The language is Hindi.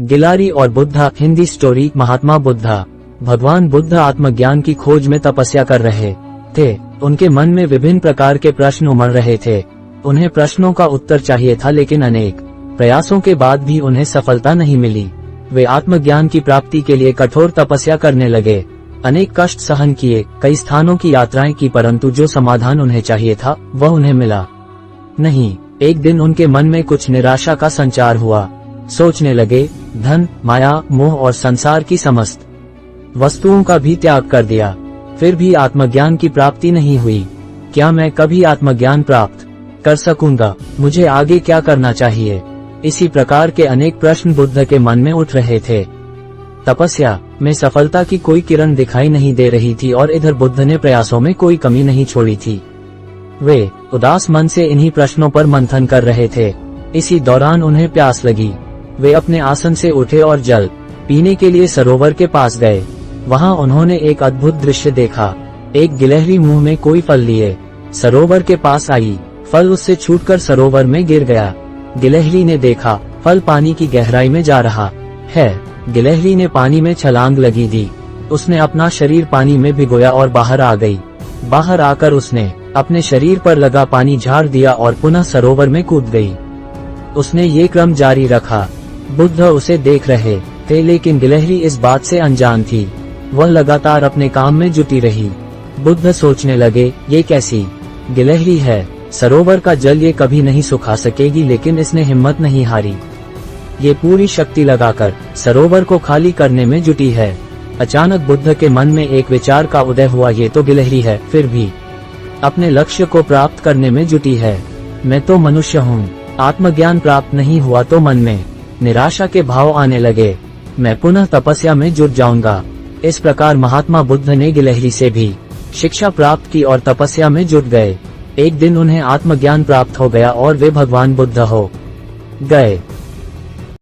गिलारी और बुद्धा। हिंदी स्टोरी। महात्मा बुद्धा। भगवान बुद्ध आत्मज्ञान की खोज में तपस्या कर रहे थे। उनके मन में विभिन्न प्रकार के प्रश्न उमड़ रहे थे। उन्हें प्रश्नों का उत्तर चाहिए था, लेकिन अनेक प्रयासों के बाद भी उन्हें सफलता नहीं मिली। वे आत्मज्ञान की प्राप्ति के लिए कठोर तपस्या करने लगे। अनेक कष्ट सहन किए, कई स्थानों की यात्राएं की, परंतु जो समाधान उन्हें चाहिए था वह उन्हें मिला नहीं। एक दिन उनके मन में कुछ निराशा का संचार हुआ। सोचने लगे, धन, माया, मोह और संसार की समस्त वस्तुओं का भी त्याग कर दिया, फिर भी आत्मज्ञान की प्राप्ति नहीं हुई। क्या मैं कभी आत्मज्ञान प्राप्त कर सकूंगा? मुझे आगे क्या करना चाहिए? इसी प्रकार के अनेक प्रश्न बुद्ध के मन में उठ रहे थे। तपस्या में सफलता की कोई किरण दिखाई नहीं दे रही थी और इधर बुद्ध ने प्रयासों में कोई कमी नहीं छोड़ी थी। वे उदास मन से इन्हीं प्रश्नों पर मंथन कर रहे थे। इसी दौरान उन्हें प्यास लगी। वे अपने आसन से उठे और जल पीने के लिए सरोवर के पास गए। वहां उन्होंने एक अद्भुत दृश्य देखा। एक गिलहरी मुंह में कोई फल लिए सरोवर के पास आई। फल उससे छूटकर सरोवर में गिर गया। गिलहरी ने देखा, फल पानी की गहराई में जा रहा है। गिलहरी ने पानी में छलांग लगी दी। उसने अपना शरीर पानी में भिगोया और बाहर आ गई। बाहर आकर उसने अपने शरीर पर लगा पानी झाड़ दिया और पुनः सरोवर में कूद गई। उसने ये क्रम जारी रखा। बुद्ध उसे देख रहे थे, लेकिन गिलहरी इस बात से अनजान थी। वह लगातार अपने काम में जुटी रही। बुद्ध सोचने लगे, ये कैसी गिलहरी है? सरोवर का जल ये कभी नहीं सुखा सकेगी, लेकिन इसने हिम्मत नहीं हारी। ये पूरी शक्ति लगाकर सरोवर को खाली करने में जुटी है। अचानक बुद्ध के मन में एक विचार का उदय हुआ, ये तो गिलहरी है, फिर भी अपने लक्ष्य को प्राप्त करने में जुटी है। मैं तो मनुष्य हूँ। आत्मज्ञान प्राप्त नहीं हुआ तो मन में निराशा के भाव आने लगे। मैं पुनः तपस्या में जुट जाऊंगा। इस प्रकार महात्मा बुद्ध ने गिलहरी से भी शिक्षा प्राप्त की और तपस्या में जुट गए। एक दिन उन्हें आत्मज्ञान प्राप्त हो गया और वे भगवान बुद्ध हो गए।